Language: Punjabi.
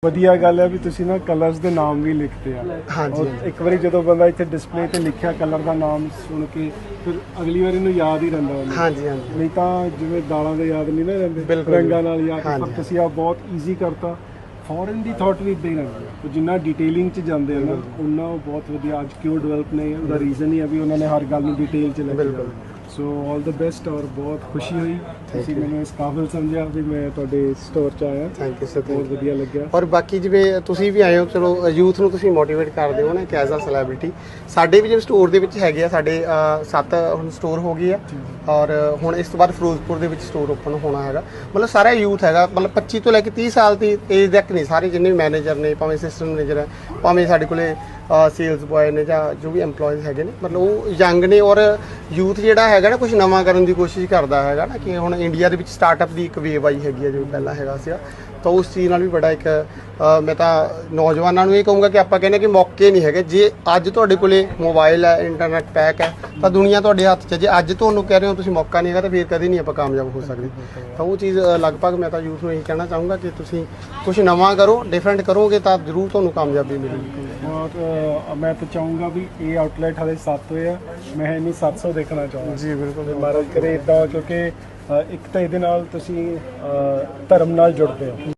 ਵਧੀਆ ਗੱਲ ਹੈ ਵੀ ਤੁਸੀਂ ਨਾ ਕਲਰਸ ਦੇ ਨਾਮ ਵੀ ਲਿਖਤੇ ਆ। ਹਾਂਜੀ ਇੱਕ ਵਾਰੀ ਜਦੋਂ ਬੰਦਾ ਇੱਥੇ ਡਿਸਪਲੇ ਤੇ ਲਿਖਿਆ ਕਲਰ ਦਾ ਨਾਮ ਸੁਣ ਕੇ ਫਿਰ ਅਗਲੀ ਵਾਰ ਇਹਨੂੰ ਯਾਦ ਹੀ ਰਹਿੰਦਾ ਉਹਨੂੰ। ਹਾਂਜੀ ਹਾਂਜੀ ਨਹੀਂ ਤਾਂ ਜਿਵੇਂ ਦਾਲਾਂ ਦੇ ਯਾਦ ਨਹੀਂ ਨਾ ਰਹਿੰਦੇ, ਬਿਲਕੁਲ। ਰੰਗਾਂ ਨਾਲ ਯਾਦ। ਪਰ ਹਾਂਜੀ। ਤੁਸੀਂ ਆ ਬਹੁਤ ਈਜ਼ੀ ਕਰਤਾ। ਫੋਰਨ ਦੀ ਥਾਟ ਵੀ ਇਦਾਂ ਹੀ ਰਹਿੰਦੀ ਹੈ। ਉਹ ਜਿੰਨਾ ਡਿਟੇਲਿੰਗ 'ਚ ਜਾਂਦੇ ਆ ਨਾ ਉਹਨਾਂ ਉਹ ਬਹੁਤ ਵਧੀਆ। ਅੱਜ ਕਿਉਂ ਡਿਵੈਲਪ ਨੇ ਉਹਦਾ ਰੀਜ਼ਨ ਹੀ ਆ ਵੀ ਉਹਨਾਂ ਨੇ ਹਰ ਗੱਲ ਨੂੰ ਡਿਟੇਲ 'ਚ ਲੈ ਕੇ ਜਾਣਾ। ਸੋ ਆਲ ਦ ਬੈਸਟ। ਔਰ ਬਹੁਤ ਖੁਸ਼ੀ ਹੋਈ ਤੁਸੀਂ ਮੈਨੂੰ ਇਸ ਕਾਬਿਲ ਸਮਝਿਆ ਵੀ ਮੈਂ ਤੁਹਾਡੇ ਸਟੋਰ 'ਚ ਆਇਆ। Thank you sir. ਬਹੁਤ ਵਧੀਆ ਲੱਗਿਆ। ਔਰ ਬਾਕੀ ਜਿਵੇਂ ਤੁਸੀਂ ਵੀ ਆਏ ਹੋ, ਚਲੋ ਯੂਥ ਨੂੰ ਤੁਸੀਂ ਮੋਟੀਵੇਟ ਕਰਦੇ ਹੋ ਨਾ ਇੱਕ ਐਜ਼ ਅ ਸੈਲੀਬ੍ਰਿਟੀ। ਸਾਡੇ ਵੀ ਜਿਵੇਂ ਸਟੋਰ ਦੇ ਵਿੱਚ ਹੈਗੇ ਆ, ਸਾਡੇ 7 ਹੁਣ ਸਟੋਰ ਹੋ ਗਏ ਆ। ਔਰ ਹੁਣ ਇਸ ਤੋਂ ਬਾਅਦ ਫਿਰੋਜ਼ਪੁਰ ਦੇ ਵਿੱਚ ਸਟੋਰ ਓਪਨ ਹੋਣਾ ਹੈਗਾ। ਮਤਲਬ ਸਾਰਾ ਯੂਥ ਹੈਗਾ, ਮਤਲਬ 25 ਤੋਂ ਲੈ ਕੇ 30 ਸਾਲ ਦੀ ਏਜ ਤੱਕ ਨਹੀਂ, ਸਾਰੇ ਜਿੰਨੇ ਵੀ ਮੈਨੇਜਰ ਨੇ, ਭਾਵੇਂ ਅਸਿਸਟੈਂਟ ਮੈਨੇਜਰ ਹੈ, ਭਾਵੇਂ ਸਾਡੇ ਕੋਲੇ ਸੇਲਸ ਬॉय ਨੇ ਜਾਂ ਜੋ ਵੀ EMPLOYEES ਹੈਗੇ ਨੇ, ਮਤਲਬ ਉਹ ਯੰਗ ਨੇ। ਔਰ ਯੂਥ ਜਿਹੜਾ ਹੈਗਾ ਨਾ ਕੁਝ ਨਵਾਂ ਕਰਨ ਦੀ ਕੋਸ਼ਿਸ਼ ਕਰਦਾ ਹੈਗਾ ਨਾ, ਕਿ ਹੁਣ ਇੰਡੀਆ ਦੇ ਵਿੱਚ ਸਟਾਰਟਅਪ ਦੀ ਇੱਕ ਵੇਵ ਆਈ ਹੈਗੀ ਹੈ ਜੋ ਪਹਿਲਾਂ ਹੈਗਾ ਸੀਗਾ। ਤਾਂ ਉਸ ਚੀਜ਼ ਨਾਲ ਵੀ ਬੜਾ ਇੱਕ ਮੈਂ ਤਾਂ ਨੌਜਵਾਨਾਂ ਨੂੰ ਇਹ ਕਹੂੰਗਾ ਕਿ ਆਪਾਂ ਕਹਿੰਦੇ ਕਿ ਮੌਕੇ ਨਹੀਂ ਹੈਗੇ। ਜੇ ਅੱਜ ਤੁਹਾਡੇ ਕੋਲੇ ਮੋਬਾਈਲ ਹੈ, ਇੰਟਰਨੈਟ ਪੈਕ ਹੈ, ਤਾਂ ਦੁਨੀਆ ਤੁਹਾਡੇ ਹੱਥ 'ਚ। ਜੇ ਅੱਜ ਤੁਹਾਨੂੰ ਕਹਿ ਰਹੇ ਹੋ ਤੁਸੀਂ ਮੌਕਾ ਨਹੀਂ ਹੈਗਾ, ਤਾਂ ਫਿਰ ਕਦੇ ਨਹੀਂ ਆਪਾਂ ਕਾਮਯਾਬ ਹੋ ਸਕਦੇ। ਤਾਂ ਉਹ ਚੀਜ਼ ਲਗਭਗ ਮੈਂ ਤਾਂ ਯੂਥ ਨੂੰ ਇਹੀ ਕਹਿਣਾ ਚਾਹੂੰਗਾ ਕਿ ਤੁਸੀਂ ਕੁਝ ਨਵਾਂ ਕਰੋ, ਡਿਫਰੈਂਟ ਕਰੋਗੇ ਤਾਂ ਜ਼ਰੂਰ ਤੁਹਾਨੂੰ ਕਾਮਯਾਬੀ ਮਿਲੇਗੀ। ਬਹੁਤ ਮੈਂ ਤਾਂ ਚਾਹੂੰਗਾ ਵੀ ਇਹ ਆਊਟਲੈਟ ਹਾਲੇ 7 ਹੋਏ ਆ, ਮੈਂ ਇੰਨੀ 700 ਦੇਖਣਾ ਚਾਹੁੰਦਾ ਜੀ ਬਿਲਕੁਲ। ਮਹਾਰਾਜ ਕਰੇ ਇਦਾਂ, ਕਿਉਂਕਿ ਇੱਕ ਤਾਂ ਇਹਦੇ ਨਾਲ ਤੁਸੀਂ ਧਰਮ ਨਾਲ ਜੁੜਦੇ ਹੋ।